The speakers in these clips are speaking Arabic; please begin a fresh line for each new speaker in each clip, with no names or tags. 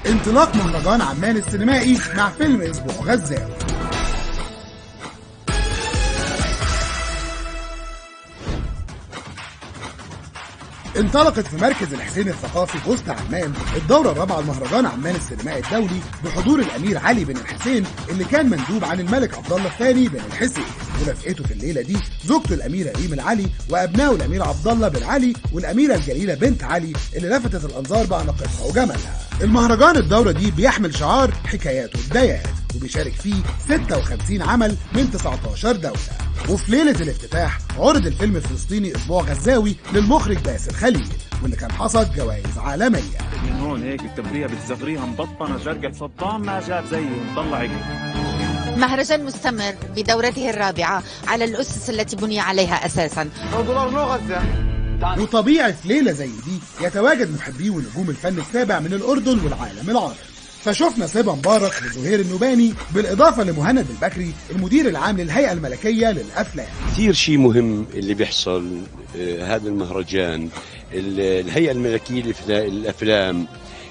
انطلاق مهرجان عمان السينمائي مع فيلم اسبوع غزاوي. انطلقت في مركز الحسين الثقافي في وسط عمان الدورة الرابعة لمهرجان عمان السينمائي الدولي بحضور الأمير علي بن الحسين اللي كان مندوب عن الملك عبد الله الثاني بن الحسين، ورفقته في الليلة دي زوجته الأميرة ريم العلي وأبنائه الأمير عبد الله بن علي والأميرة الجليلة بنت علي اللي لفتت الأنظار بأناقتها وجمالها. المهرجان الدورة دي بيحمل شعار حكايات وبدايات، وبيشارك فيه 56 عمل من 19 دولة. وفي ليلة الافتتاح عرض الفيلم الفلسطيني اسبوع غزاوي للمخرج باسل خليل، واللي كان حصد جوائز عالمية.
من هون هيك التبرية بتصغريها مبطنة جرقة صدام ما جاب زيه مطلع عقل.
مهرجان مستمر بدورته الرابعة على الأسس التي بني عليها أساسا.
وطبيعي في ليلة زي دي يتواجد محبي ونجوم الفن السابع من الأردن والعالم العربي، فشفنا صبا مبارك وزهير النوباني بالإضافة لمهند البكري المدير العام للهيئة الملكية للأفلام.
كثير شيء مهم اللي بيحصل هذا المهرجان. الهيئة الملكية للأفلام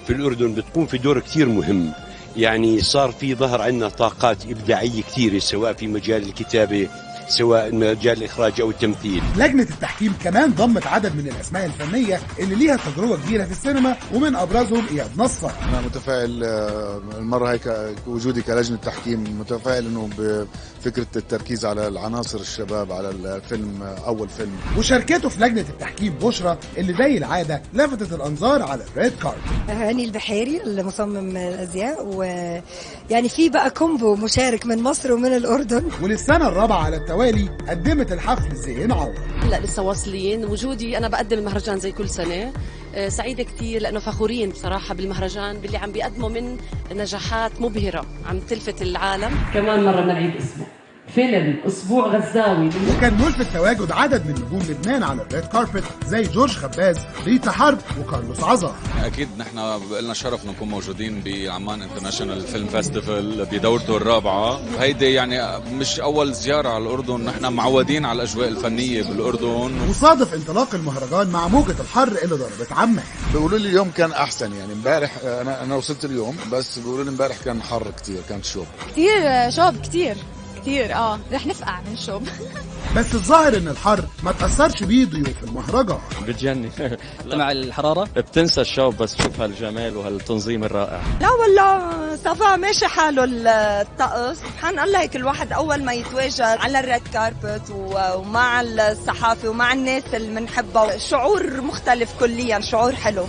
في الأردن بتقوم في دور كثير مهم، يعني صار في ظهر عندنا طاقات إبداعية كثيرة سواء في مجال الكتابة سواء مجال الإخراج أو التمثيل.
لجنة التحكيم كمان ضمت عدد من الأسماء الفنية اللي ليها تجربة كبيرة في السينما، ومن أبرزهم إياد نصار.
أنا متفائل المرة هيك وجودي كلجنة تحكيم، متفائل إنه بفكرة التركيز على العناصر الشباب على الفيلم أول فيلم.
وشاركته في لجنة التحكيم بشرى اللي زي العادة لفتت الأنظار على الريد كارد.
هاني البحيري المصمم الأزياء، ويعني في بقى كومبو مشارك من مصر ومن الأردن.
وللسنة الرابعة على التوالي قدمت الحفل زين عوض.
لا لسه واصلين وجودي، أنا بقدم المهرجان زي كل سنة. سعيدة كتير لأنه فخورين بصراحة بالمهرجان باللي عم بيقدموا من نجاحات مبهرة عم تلفت العالم.
كمان مرة نعيد اسمه فيلم اسبوع غزاوي.
وكان ملفت تواجد عدد من نجوم لبنان على الريد كاربت زي جورج خباز، ريتا حرب، وكارلوس عزار.
اكيد نحن لنا شرف نكون موجودين بعمان انترناشونال فيلم فيستيفال بدورته الرابعه. هيدي يعني مش اول زياره على الاردن، نحن معودين على الاجواء الفنيه بالاردن.
وصادف انطلاق المهرجان مع موجه الحر اللي ضربت عمان.
بيقولوا لي اليوم كان احسن، يعني امبارح انا وصلت اليوم، بس بيقولوا لي امبارح كان حر كتير، كانت شوب
كتير رح نفقع من الشوب.
بس الظاهر ان الحر ما تأثرش بيه ضيوف المهرجان.
بتجنن مع الحرارة بتنسى الشوب، بس شوف هالجمال وهالتنظيم الرائع.
لا والله صفا ماشي حاله الطقس، سبحان الله. هيك الواحد اول ما يتواجد على الريد كاربت ومع الصحافة ومع الناس اللي بنحبها، شعور مختلف كليا، شعور حلو.